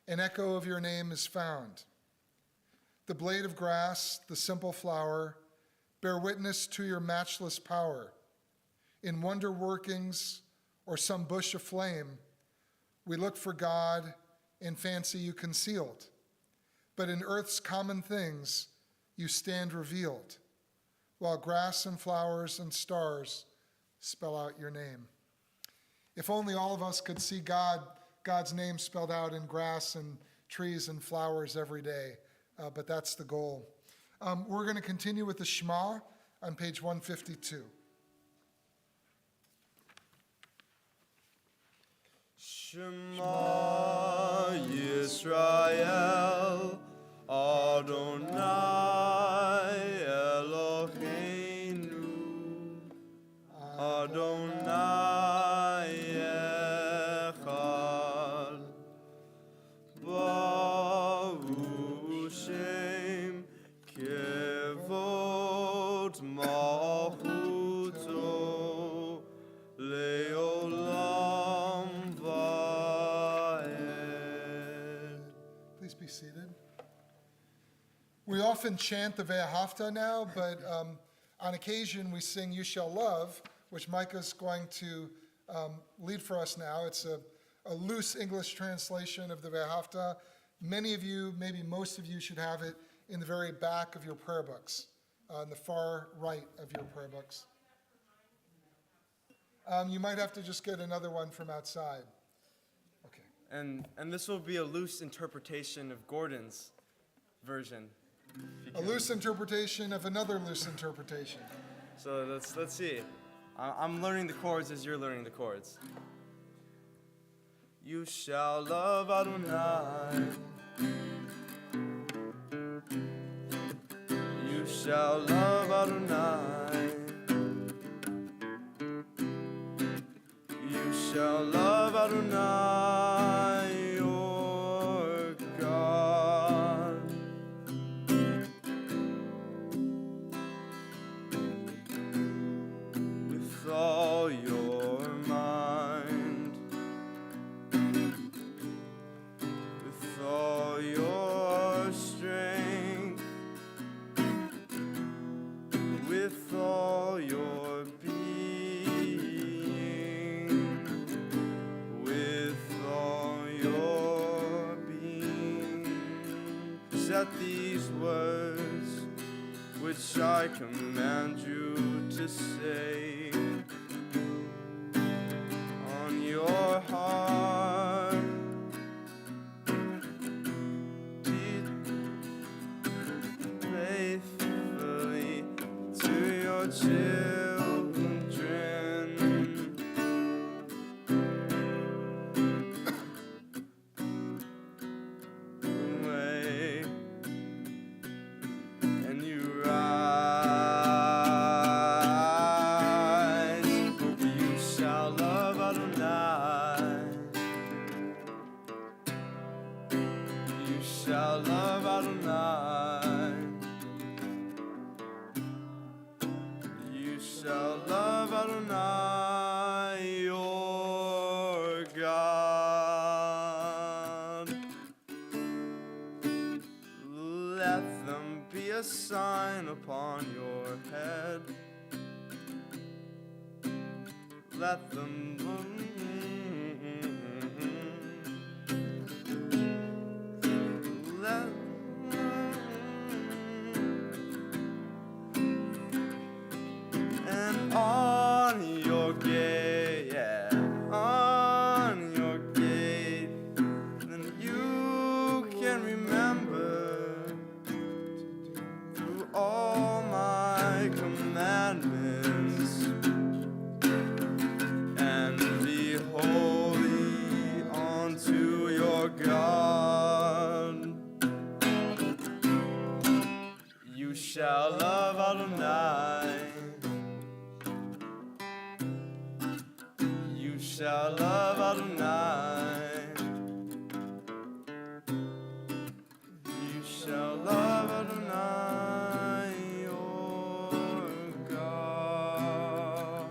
An echo of your name is found. The blade of grass, the simple flower, bear witness to your matchless power. In wonder workings or some bush aflame, we look for God and fancy you concealed. But in earth's common things, you stand revealed, while grass and flowers and stars spell out your name. If only all of us could see God's name spelled out in grass and trees and flowers every day, but that's the goal. We're going to continue with the Shema on page 152. Shema Yisrael, Adonai Eloheinu, Adonai Echad, Baruch Shem Kevod Malchuto Leolam Vaed. Please be seated. We often chant the Ve'ahavta now, but on occasion we sing You Shall Love, which Micah's going to lead for us now. It's a loose English translation of the Ve'ahavta. Many of you, maybe most of you, should have it in the very back of your prayer books, on the far right of your prayer books. You might have to just get another one from outside. Okay. And this will be a loose interpretation of Gordon's version. A loose interpretation of another loose interpretation. So let's see. I'm learning the chords as you're learning the chords. You shall love Adonai. You shall love Adonai. You shall love Adonai, your God. With all your mind, with all your strength, with all your being, with all your being. Set these words which I command you to say on your heart. Teach faithfully to your children. Away, and you rise. You shall love Adonai. You shall love Adonai. You shall love Adonai, your God. Let them be a sign upon your head. Let them let and on your gate, yeah, on your gate, then you can remember through all my commandments and be holy unto your God. You shall love Adonai. You shall love Adonai. You shall love Adonai, your God.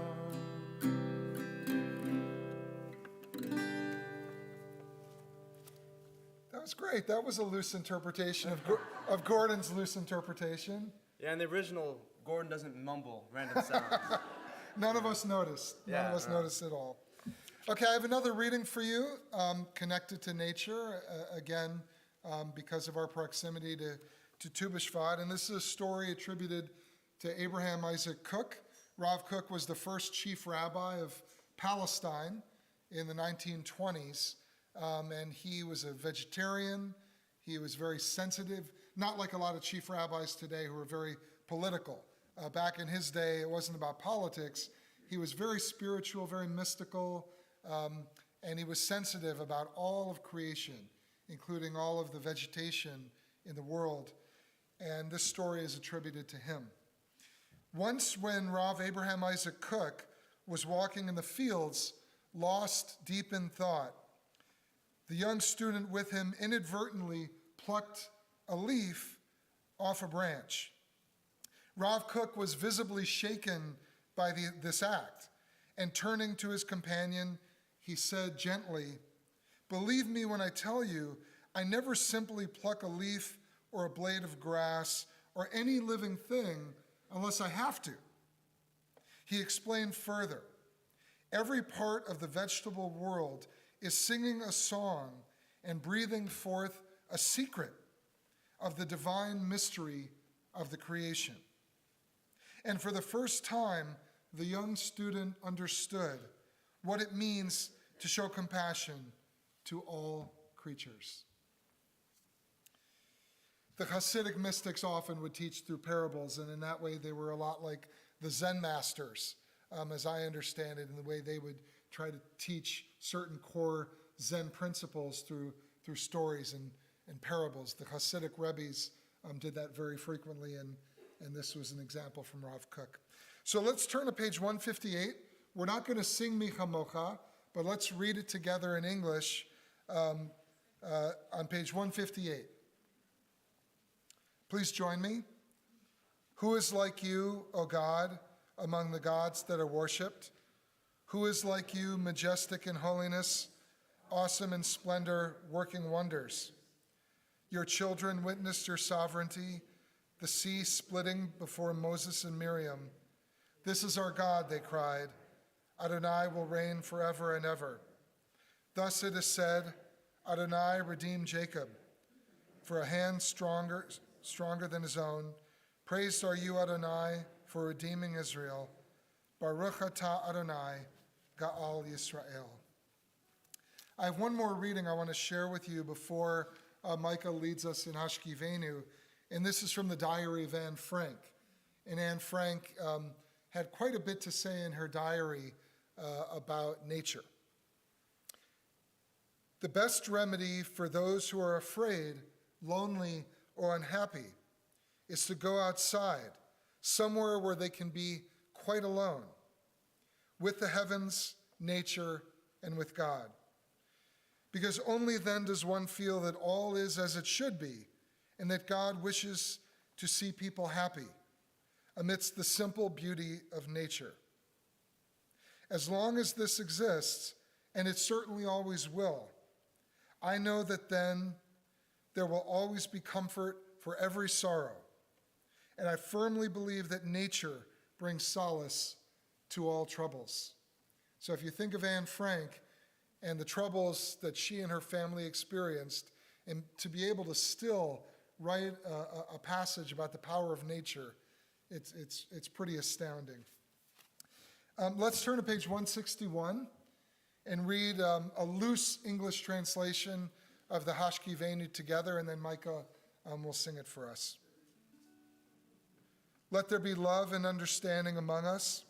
was great. That was a loose interpretation of Gordon's loose interpretation. Yeah, in the original, Gordon doesn't mumble random sounds. None of us noticed. None of us noticed at all. Okay, I have another reading for you connected to nature, again, because of our proximity to Tu B'Shvat. And this is a story attributed to Abraham Isaac Kook. Rav Kook was the first chief rabbi of Palestine in the 1920s. And he was a vegetarian. He was very sensitive, not like a lot of chief rabbis today who are very political. Back in his day, it wasn't about politics. He was very spiritual, very mystical, and he was sensitive about all of creation, including all of the vegetation in the world. And this story is attributed to him. Once when Rav Abraham Isaac Kook was walking in the fields, lost deep in thought, the young student with him inadvertently plucked a leaf off a branch. Rav Kook was visibly shaken by this act, and turning to his companion, he said gently, "Believe me when I tell you, I never simply pluck a leaf or a blade of grass or any living thing unless I have to." He explained further, "Every part of the vegetable world is singing a song and breathing forth a secret of the divine mystery of the creation." And for the first time, the young student understood what it means to show compassion to all creatures. The Hasidic mystics often would teach through parables, and in that way they were a lot like the Zen masters, as I understand it, in the way they would try to teach certain core Zen principles through stories and parables. The Hasidic Rebbes did that very frequently, and this was an example from Rav Kook. So let's turn to page 158. We're not going to sing Mi Chamocha, but let's read it together in English on page 158. Please join me. Who is like you, O God, among the gods that are worshipped? Who is like you, majestic in holiness, awesome in splendor, working wonders? Your children witnessed your sovereignty, the sea splitting before Moses and Miriam. "This is our God," they cried. "Adonai will reign forever and ever." Thus it is said, "Adonai redeemed Jacob, for a hand stronger than his own. Praised are you, Adonai, for redeeming Israel. Baruch atah Adonai, Ga'al Yisrael." I have one more reading I want to share with you before Micah leads us in Hashkivenu, and this is from the diary of Anne Frank. And Anne Frank had quite a bit to say in her diary about nature. "The best remedy for those who are afraid, lonely, or unhappy is to go outside, somewhere where they can be quite alone, with the heavens, nature, and with God. Because only then does one feel that all is as it should be, and that God wishes to see people happy amidst the simple beauty of nature. As long as this exists, and it certainly always will, I know that then there will always be comfort for every sorrow, and I firmly believe that nature brings solace to all troubles." So if you think of Anne Frank and the troubles that she and her family experienced, and to be able to still write a passage about the power of nature, it's pretty astounding. Let's turn to page 161 and read a loose English translation of the Hashkivenu together, and then Micah will sing it for us. "Let there be love and understanding among us.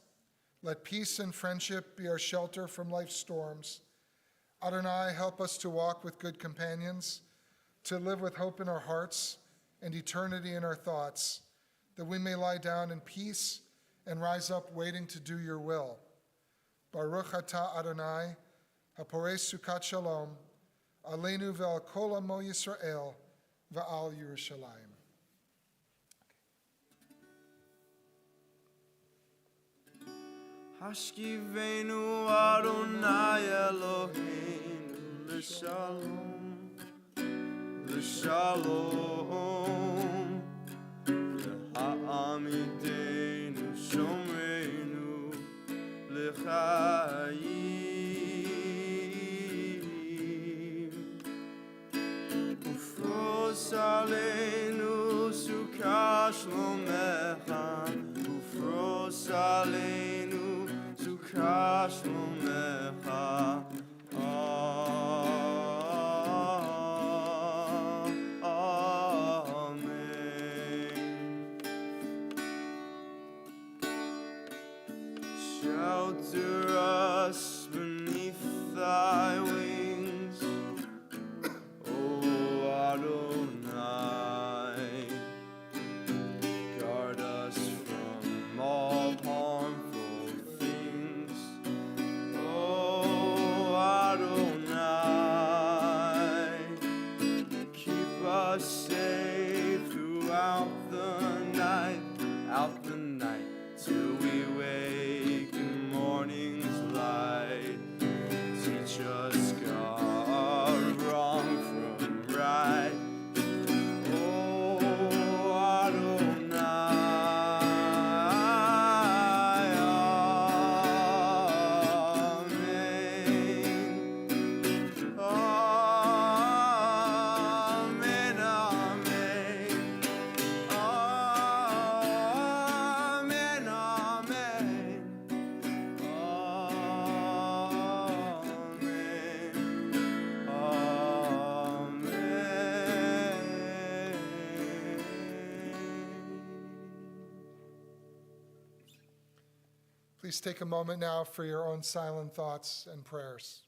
Let peace and friendship be our shelter from life's storms. Adonai, help us to walk with good companions, to live with hope in our hearts and eternity in our thoughts, that we may lie down in peace and rise up waiting to do your will. Baruch atah Adonai, haporei sukat shalom, aleinu ve'al kol amo Yisrael, ve'al Yerushalayim." Hashkivenu Adonai Eloheinu l'shalom. לשלום, העמידנו שומרנו לחיים, ופרוס עלינו סוכה שלומך, ופרוס עלינו סוכה שלומך. Shelter us beneath thy wings, O Adonai. Guard us from all harmful things, O Adonai. Keep us safe throughout the night, till we wake in morning's light. Teach us, God, wrong from right, oh Adonai. Amen. Amen. Amen. Please take a moment now for your own silent thoughts and prayers.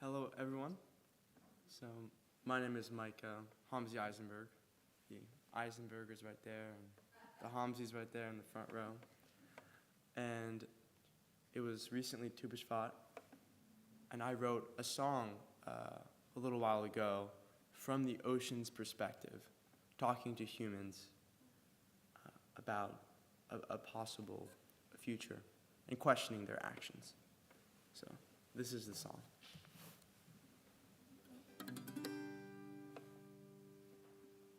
Hello, everyone. So, my name is Mike Hamzi Eisenberg. The Eisenberg is right there, and the Hamzi's right there in the front row. And it was recently Tu B'Shvat, and I wrote a song a little while ago from the ocean's perspective, talking to humans about a possible future and questioning their actions. So, this is the song.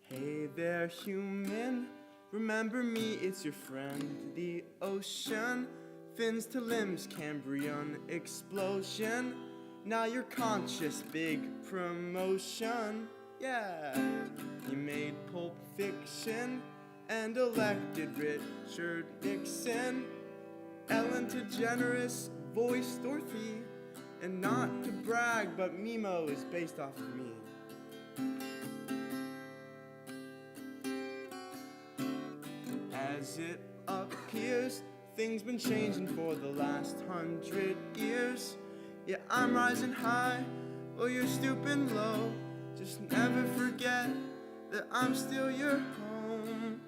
Hey there, human, remember me, it's your friend, the ocean. Fins to limbs, Cambrian explosion. Now you're conscious, big promotion. Yeah, you made Pulp Fiction and elected Richard Nixon. Ellen DeGeneres voiced Dorothy. And not to brag, but Mimo is based off of me. As it appears, things been changing for the last 100 years. Yeah, I'm rising high, while you're stooping low. Just never forget that I'm still your home.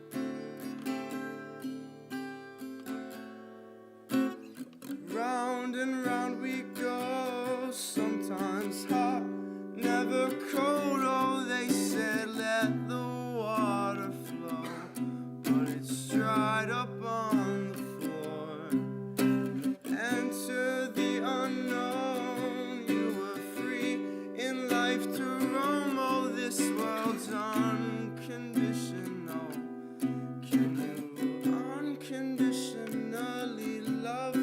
Round and round we go, sometimes hot, never cold. Oh, they said let the water flow, but it's dried up on the floor. Enter the unknown, you were free in life to roam. Oh, this world's unconditional. Can you unconditionally love me?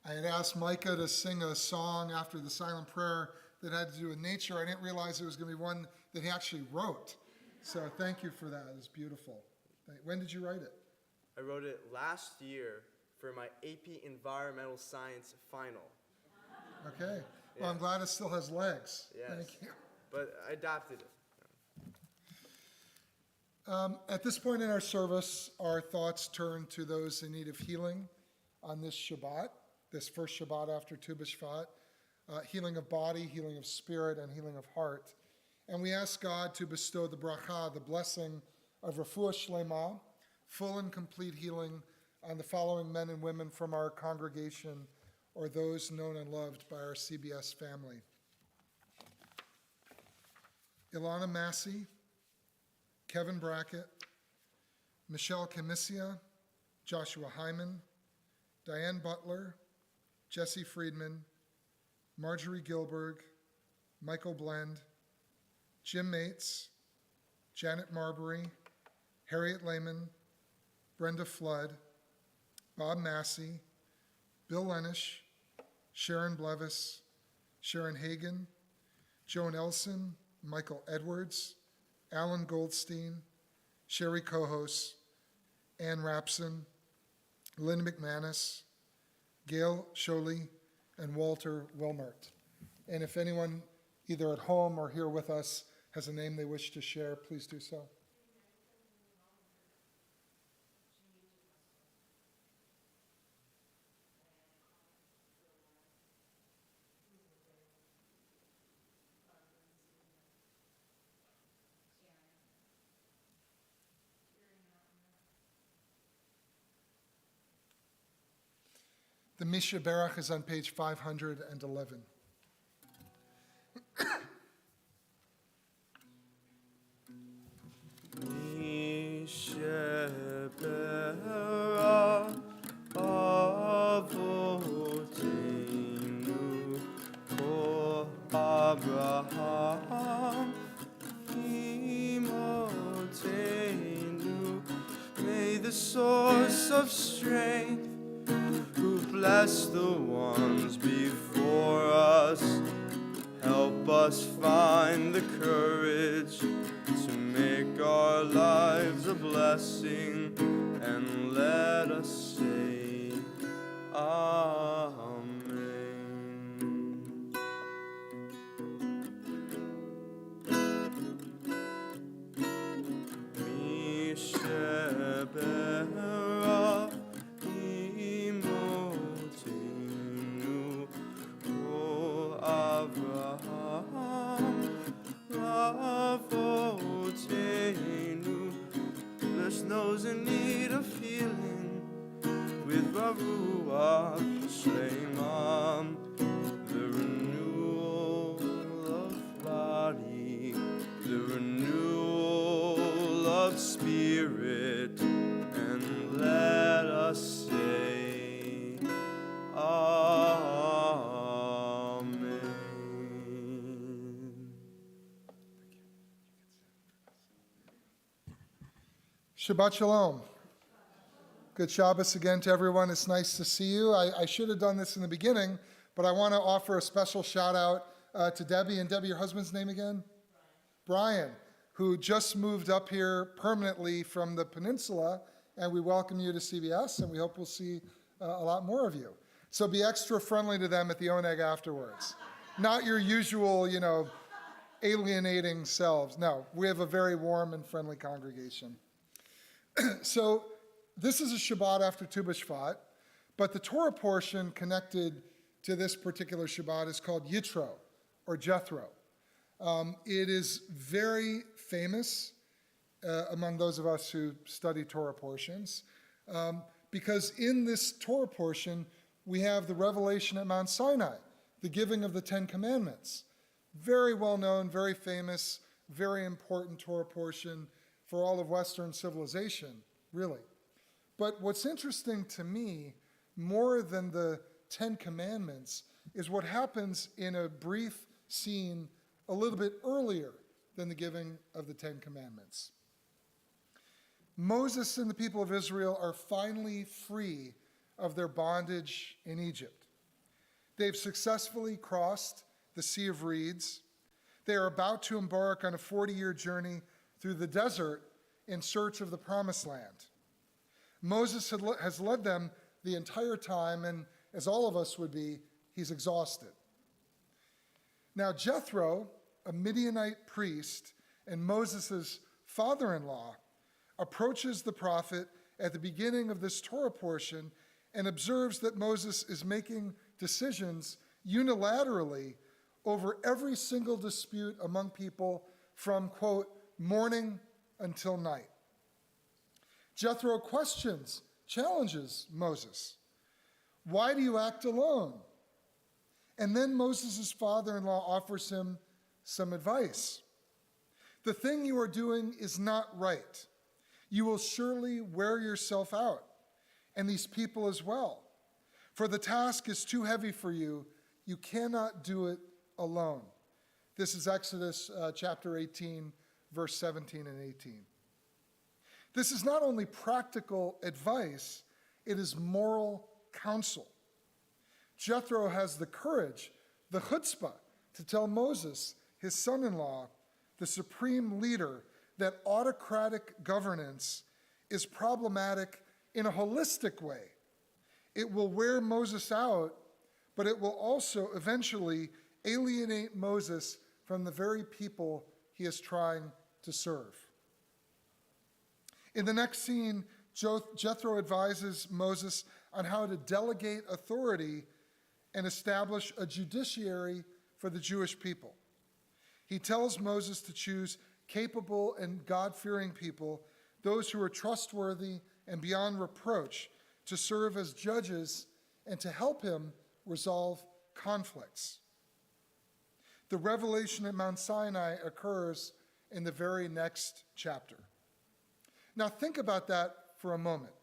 I had asked Micah to sing a song after the silent prayer that had to do with nature. I didn't realize it was going to be one that he actually wrote. So thank you for that. It was beautiful. When did you write it? I wrote it last year for my AP Environmental Science final. Okay. Yeah. Well, I'm glad it still has legs. Yes. Thank you. But I adapted it. At this point in our service, our thoughts turn to those in need of healing on this Shabbat, this first Shabbat after Tu B'Shvat, healing of body, healing of spirit, and healing of heart. And we ask God to bestow the bracha, the blessing of refuah shlema, full and complete healing on the following men and women from our congregation or those known and loved by our CBS family. Ilana Massey, Kevin Brackett, Michelle Camisia, Joshua Hyman, Diane Butler, Jesse Friedman, Marjorie Gilberg, Michael Blend, Jim Mates, Janet Marbury, Harriet Lehman, Brenda Flood, Bob Massey, Bill Lenish, Sharon Blevis, Sharon Hagan, Joan Elson, Michael Edwards, Alan Goldstein, Sherry Cohos, Ann Rapson, Lynn McManus, Gail Sholey, and Walter Wilmert. And if anyone, either at home or here with us, has a name they wish to share, please do so. The Misha Berach is on page 511. Misha Berach Avotenu Ko Abraham Imotenu. May the source of strength who bless the ones before us help us find the courage to make our lives a blessing, and let us say Amen. Misha Berach Imotenu Ko Avraham Avotenu. Bless those in need of healing with Baruch Shleimam, the renewal of body of Spirit, and let us say, Amen. Shabbat Shalom. Good Shabbos again to everyone. It's nice to see you. I should have done this in the beginning, but I want to offer a special shout out to Debbie. And Debbie, your husband's name again? Brian, who just moved up here permanently from the peninsula, and we welcome you to CBS, and we hope we'll see a lot more of you. So be extra friendly to them at the Oneg afterwards. Not your usual, alienating selves. No, we have a very warm and friendly congregation. So this is a Shabbat after Tu B'Shvat, but the Torah portion connected to this particular Shabbat is called Yitro, or Jethro. It is very famous among those of us who study Torah portions, because in this Torah portion, we have the revelation at Mount Sinai, the giving of the Ten Commandments. Very well known, very famous, very important Torah portion for all of Western civilization, really. But what's interesting to me, more than the Ten Commandments, is what happens in a brief scene a little bit earlier than the giving of the Ten Commandments. Moses and the people of Israel are finally free of their bondage in Egypt. They've successfully crossed the Sea of Reeds. They are about to embark on a 40-year journey through the desert in search of the Promised Land. Moses has led them the entire time, and as all of us would be, he's exhausted. Now, Jethro, a Midianite priest and Moses' father-in-law, approaches the prophet at the beginning of this Torah portion and observes that Moses is making decisions unilaterally over every single dispute among people from, quote, morning until night. Jethro challenges Moses. Why do you act alone? And then Moses' father-in-law offers him some advice. The thing you are doing is not right. You will surely wear yourself out, and these people as well. For the task is too heavy for you. You cannot do it alone. This is Exodus chapter 18, verse 17 and 18. This is not only practical advice, it is moral counsel. Jethro has the courage, the chutzpah, to tell Moses, his son-in-law, the supreme leader, that autocratic governance is problematic in a holistic way. It will wear Moses out, but it will also eventually alienate Moses from the very people he is trying to serve. In the next scene, Jethro advises Moses on how to delegate authority and establish a judiciary for the Jewish people. He tells Moses to choose capable and God-fearing people, those who are trustworthy and beyond reproach, to serve as judges and to help him resolve conflicts. The revelation at Mount Sinai occurs in the very next chapter. Now think about that for a moment.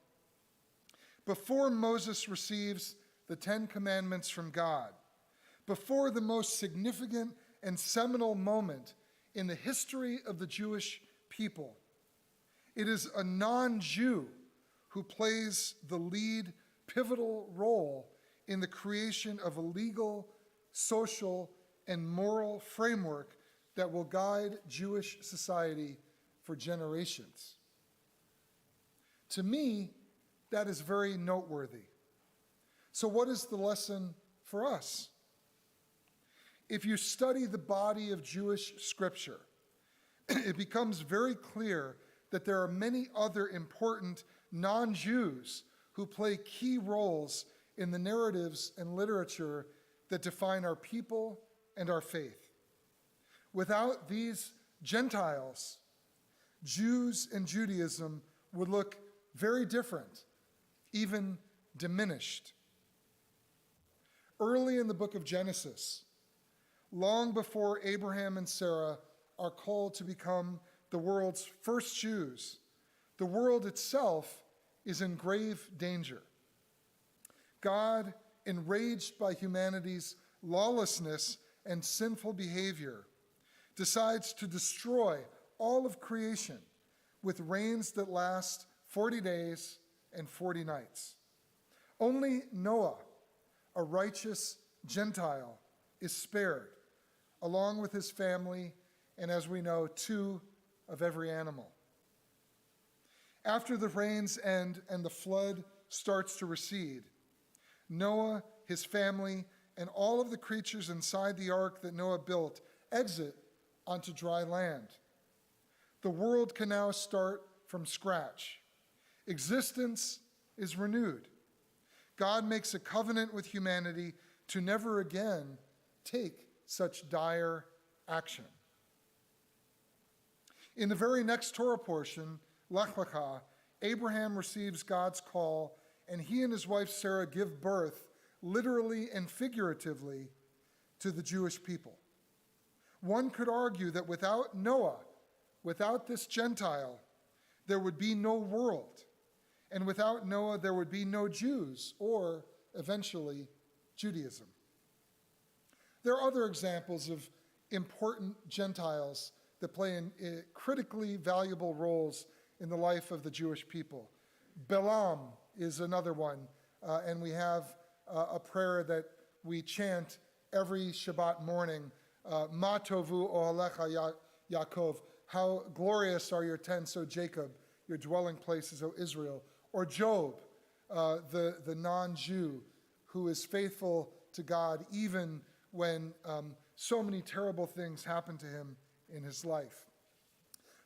Before Moses receives the Ten Commandments from God, before the most significant and seminal moment in the history of the Jewish people, it is a non-Jew who plays the lead pivotal role in the creation of a legal, social, and moral framework that will guide Jewish society for generations. To me, that is very noteworthy. So what is the lesson for us? If you study the body of Jewish scripture, it becomes very clear that there are many other important non-Jews who play key roles in the narratives and literature that define our people and our faith. Without these Gentiles, Jews and Judaism would look very different, even diminished. Early in the book of Genesis, long before Abraham and Sarah are called to become the world's first Jews, The world itself is in grave danger. God, enraged by humanity's lawlessness and sinful behavior, decides to destroy all of creation with rains that last 40 days and 40 nights. Only Noah, a righteous Gentile, is spared, along with his family, and as we know, 2 of every animal. After the rains end and the flood starts to recede, Noah, his family, and all of the creatures inside the ark that Noah built exit onto dry land. The world can now start from scratch. Existence is renewed. God makes a covenant with humanity to never again take such dire action. In the very next Torah portion, Lech Lecha, Abraham receives God's call, and he and his wife Sarah give birth, literally and figuratively, to the Jewish people. One could argue that without Noah, without this Gentile, there would be no world. And without Noah, there would be no Jews, or eventually, Judaism. There are other examples of important Gentiles that play critically valuable roles in the life of the Jewish people. Balaam is another one, and we have a prayer that we chant every Shabbat morning, Ma tovu ohalecha Yaakov, how glorious are your tents, O Jacob, your dwelling places, O Israel. Or Job, the non-Jew, who is faithful to God even when so many terrible things happen to him in his life.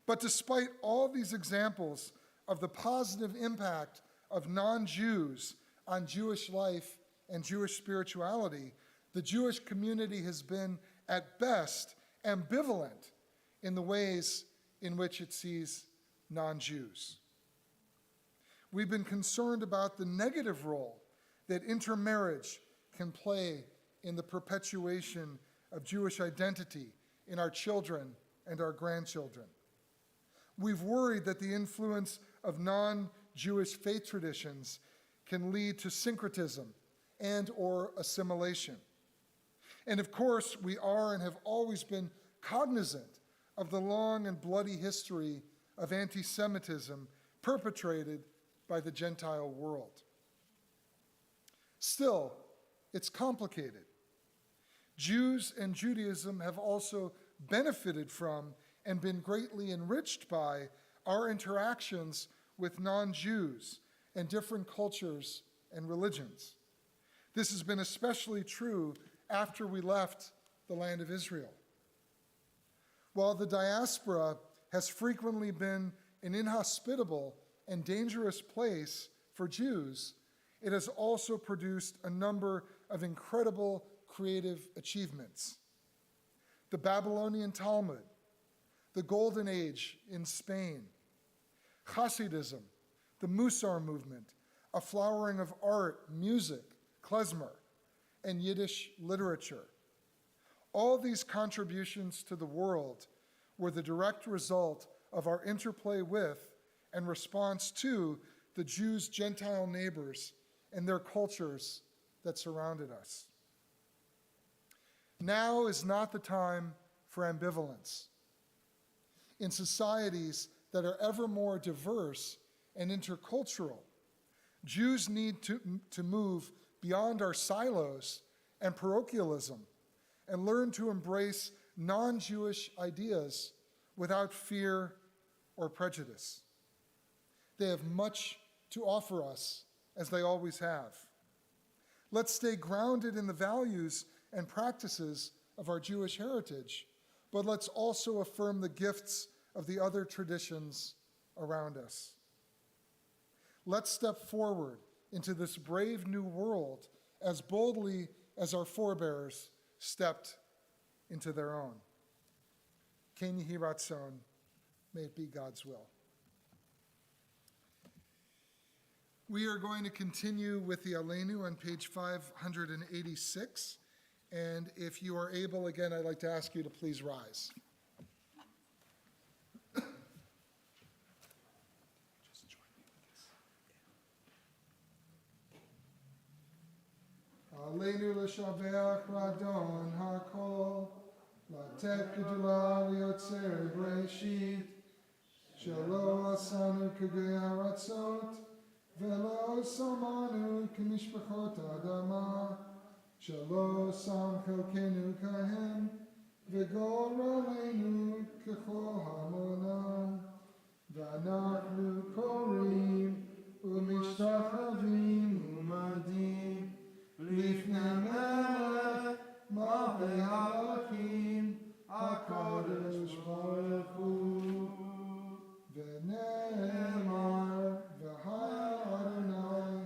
But despite all these examples of the positive impact of non-Jews on Jewish life and Jewish spirituality, the Jewish community has been, at best, ambivalent in the ways in which it sees non-Jews. We've been concerned about the negative role that intermarriage can play in the perpetuation of Jewish identity in our children and our grandchildren. We've worried that the influence of non-Jewish faith traditions can lead to syncretism and or assimilation. And of course, we are and have always been cognizant of the long and bloody history of anti-Semitism perpetrated by the Gentile world. Still, it's complicated. Jews and Judaism have also benefited from and been greatly enriched by our interactions with non-Jews and different cultures and religions. This has been especially true after we left the land of Israel. While the diaspora has frequently been an inhospitable and dangerous place for Jews, it has also produced a number of incredible creative achievements. The Babylonian Talmud, the Golden Age in Spain, Hasidism, the Musar movement, a flowering of art, music, klezmer, and Yiddish literature. All these contributions to the world were the direct result of our interplay with and response to the Jews' Gentile neighbors and their cultures that surrounded us. Now is not the time for ambivalence. In societies that are ever more diverse and intercultural, Jews need to move beyond our silos and parochialism and learn to embrace non-Jewish ideas without fear or prejudice. They have much to offer us, as they always have. Let's stay grounded in the values and practices of our Jewish heritage, but let's also affirm the gifts of the other traditions around us. Let's step forward into this brave new world as boldly as our forebears stepped into their own. Ken Yehi Ratzon, may it be God's will. We are going to continue with the Aleinu on page 586. And if you are able, again, I'd like to ask you to please rise. עלינו לשבח לאדון הכל, לתת גדולה ליוצר בראשית, שלא עשנו כגוי הרצות, ולא שמנו כמשפחות האדמה, שלא שם חלקנו כהם, וגורלנו ככל המונם. ואנחנו קוראים ומשתחווים ומדים לפני מלך מלכי המלכים הקדוש ברוך הוא. ונאמר והיה אדוני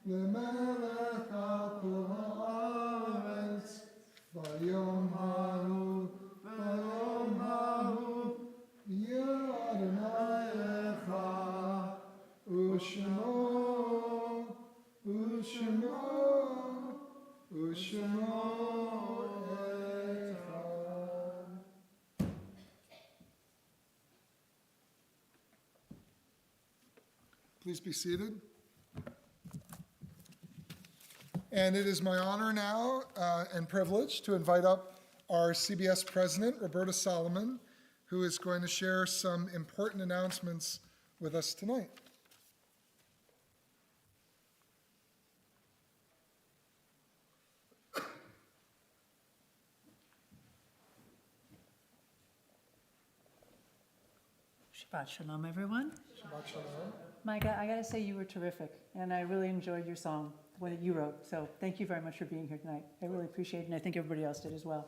למלך על כל הארץ ביום ההוא יהיה אדוני אחד ושמו אחד. Please be seated. And it is my honor now and privilege to invite up our CBS president, Roberta Solomon, who is going to share some important announcements with us tonight. Shabbat Shalom, everyone. Shabbat Shalom. Micah, I got to say you were terrific, and I really enjoyed your song, the one that you wrote. So thank you very much for being here tonight. I really appreciate it, and I think everybody else did as well.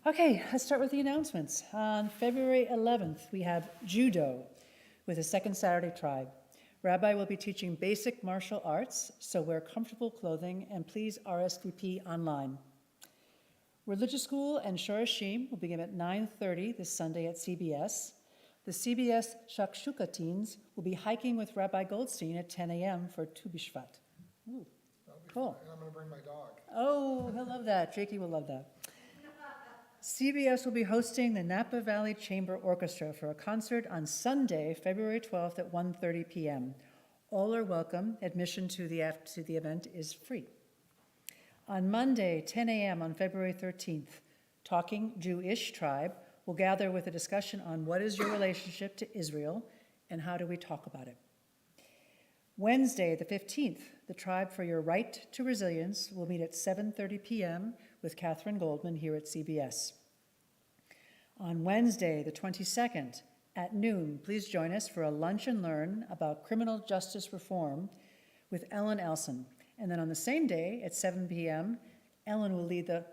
Okay, let's start with the announcements. On February 11th, we have Judo with the Second Saturday Tribe. Rabbi will be teaching basic martial arts, so wear comfortable clothing, and please RSVP online. Religious School and Shorashim will begin at 9:30 this Sunday at CBS. The CBS Shakshuka teens will be hiking with Rabbi Goldstein at 10 a.m. for Tu B'Shvat. Ooh, cool. And I'm going to bring my dog. Oh, he'll love that. Jakey will love that. CBS will be hosting the Napa Valley Chamber Orchestra for a concert on Sunday, February 12th at 1:30 p.m. All are welcome. Admission to the event is free. On Monday, 10 a.m. on February 13th, Talking Jewish Tribe will gather with a discussion on what is your relationship to Israel and how do we talk about it. Wednesday, the 15th, the Tribe for Your Right to Resilience will meet at 7:30 p.m. with Catherine Goldman here at CBS. On Wednesday, the 22nd, at noon, please join us for a lunch and learn about criminal justice reform with Ellen Elson. And then on the same day, at 7 p.m., Ellen will lead the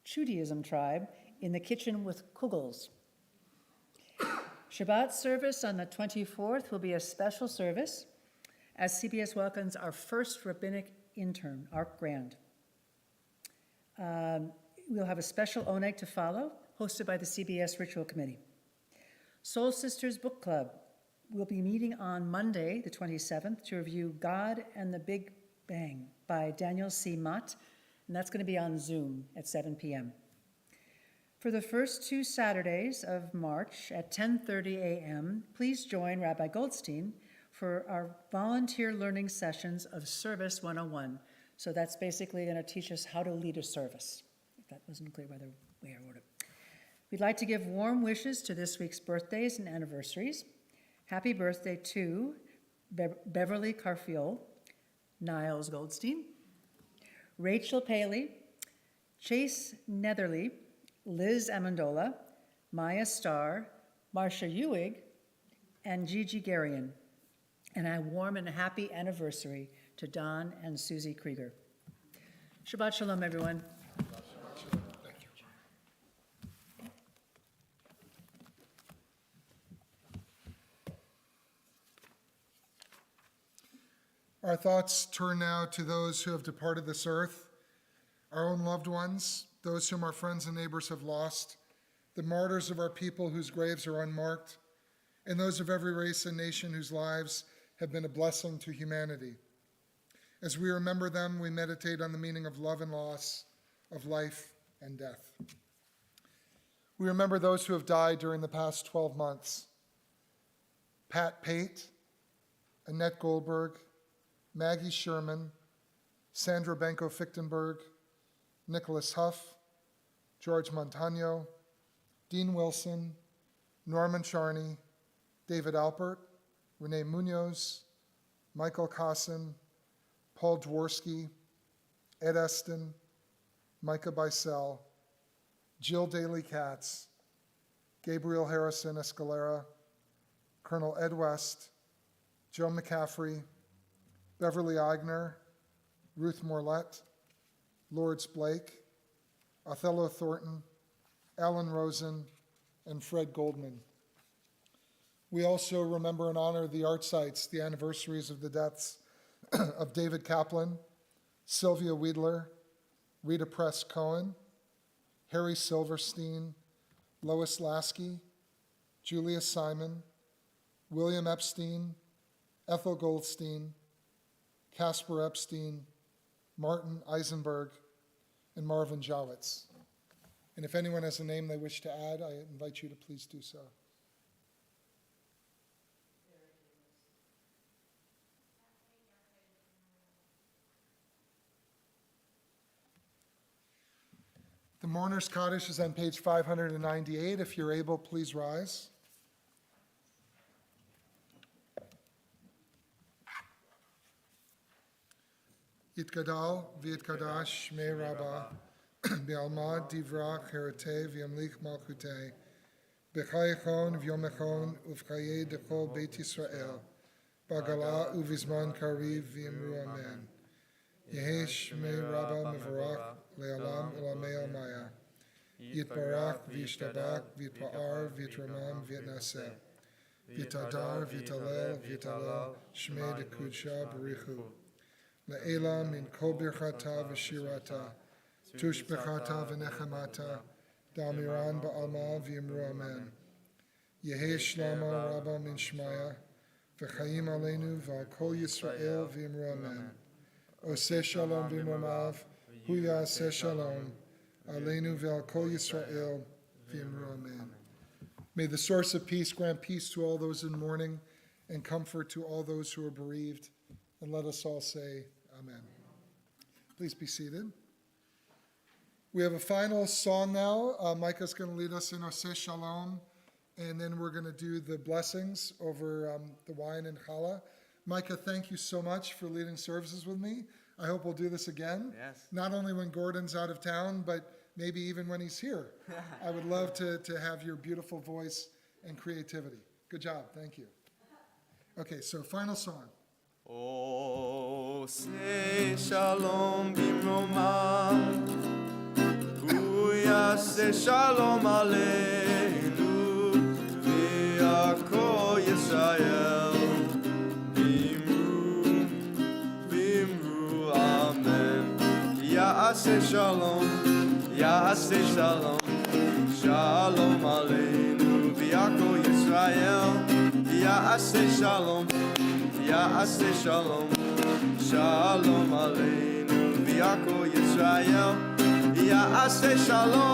Judaism Tribe in the kitchen with kugels. Shabbat service on the 24th will be a special service as CBS welcomes our first rabbinic intern, Art Grand. We'll have a special oneg to follow, hosted by the CBS Ritual Committee. Soul Sisters Book Club will be meeting on Monday, the 27th, to review God and the Big Bang by Daniel C. Mott, and that's going to be on Zoom at 7 p.m. For the first two Saturdays of March at 10:30 a.m., please join Rabbi Goldstein for our volunteer learning sessions of Service 101. So that's basically going to teach us how to lead a service, if that wasn't clear by the way I wrote it. We'd like to give warm wishes to this week's birthdays and anniversaries. Happy birthday to Beverly Carfiol, Niles Goldstein, Rachel Paley, Chase Netherly, Liz Amendola, Maya Starr, Marcia Ewig, and Gigi Garian. And a warm and happy anniversary to Don and Susie Krieger. Shabbat Shalom, everyone. Thank you. Our thoughts turn now to those who have departed this earth, our own loved ones, those whom our friends and neighbors have lost, the martyrs of our people whose graves are unmarked, and those of every race and nation whose lives have been a blessing to humanity. As we remember them, we meditate on the meaning of love and loss, of life and death. We remember those who have died during the past 12 months. Pat Pate, Annette Goldberg, Maggie Sherman, Sandra Benko-Fichtenberg, Nicholas Huff, George Montano, Dean Wilson, Norman Charney, David Alpert, Renee Munoz, Michael Kossin, Paul Dworsky, Ed Eston, Micah Bisel, Jill Daly Katz, Gabriel Harrison Escalera, Colonel Ed West, Joe McCaffrey, Beverly Eigner, Ruth Morlett, Lords Blake, Othello Thornton, Alan Rosen, and Fred Goldman. We also remember and honor the art sites, the anniversaries of the deaths of David Kaplan, Sylvia Wiedler, Rita Press Cohen, Harry Silverstein, Lois Lasky, Julia Simon, William Epstein, Ethel Goldstein, Casper Epstein, Martin Eisenberg, and Marvin Jowitz. And if anyone has a name they wish to add, I invite you to please do so. The Mourner's Kaddish is on page 598. If you're able, please rise. Yitkadal v'yitkadash shmei Rabbah b'almad divrach heretei v'yamlich malchutei b'chayechon v'yomechon uv'chayei dechol Beit Yisrael b'gala uv'izman kariv v'yimru amen. Yehei shmei Rabbah mevorach le'alam u'lamei almaya yitbarach v'yishtabach v'yitpa'ar v'yitramam v'yitnaseh v'yitadar v'yitalel v'yitalel shmei dekudsha b'richu Le'ela min kol birchata v'shirata, tushbechata v'nechemata, damiran ba'alma v'yimru amen. Yehei shlama rabba min shmaya, v'chayim aleinu v'al kol Yisrael v'yimru amen. Oseh shalom v'imomav, hu ya'aseh shalom, aleinu v'al kol Yisrael v'yimru amen. May the source of peace grant peace to all those in mourning and comfort to all those who are bereaved. And let us all say, Amen. Please be seated. We have a final song now. Micah's going to lead us in Oseh Shalom, and then we're going to do the blessings over the wine and challah. Micah, thank you so much for leading services with me. I hope we'll do this again. Yes. Not only when Gordon's out of town, but maybe even when he's here. I would love to have your beautiful voice and creativity. Good job. Thank you. Okay, so final song. Oseh shalom bimromav, hu yaseh shalom aleinu, v'yakol Yisrael, bimru amen. Yaseh shalom, shalom aleinu, v'yakol Yisrael, yaseh shalom. Ya'aseh shalom, shalom aleinu, v'yakol Yisrael. Ya'aseh shalom,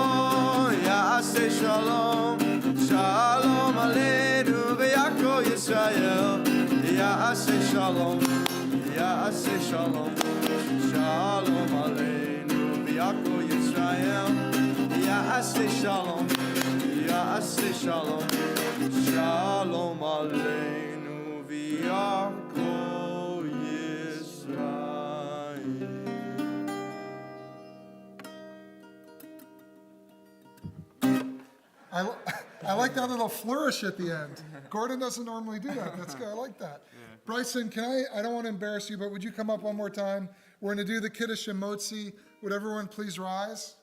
shalom aleinu, v'yakol Yisrael. Ya'aseh shalom, shalom aleinu, v'yakol Yisrael. Ya'aseh shalom, shalom aleinu, v'yakol I like that little flourish at the end. Gordon doesn't normally do that. That's good. I like that. Yeah. Bryson, I don't want to embarrass you, but would you come up one more time? We're going to do the Kiddush and Motzi. Would everyone please rise?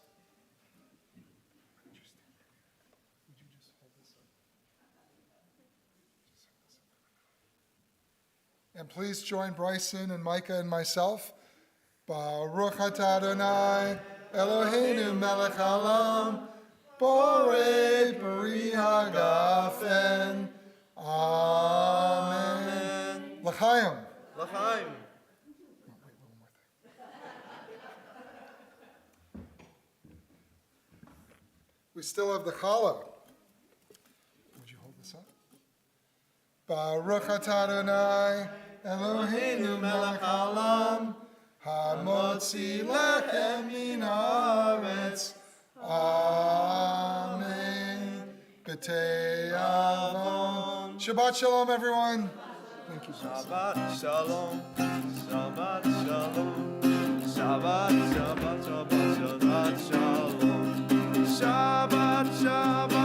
And please join Bryson and Micah and myself. Baruch atah Adonai, Eloheinu melech haolam, borei peri hagafen. Amen. L'chaim. L'chaim. We still have the challah. Would you hold this up? Baruch atah Adonai, Eloheinu melech haolam, Hamotzi lechem min haaretz. Amen. B'tei avon. Shabbat shalom, everyone. Thank you, Jesus. Shabbat shalom, Shabbat shalom, Shabbat, Shabbat, Shabbat, Shabbat shalom, Shabbat, Shabbat.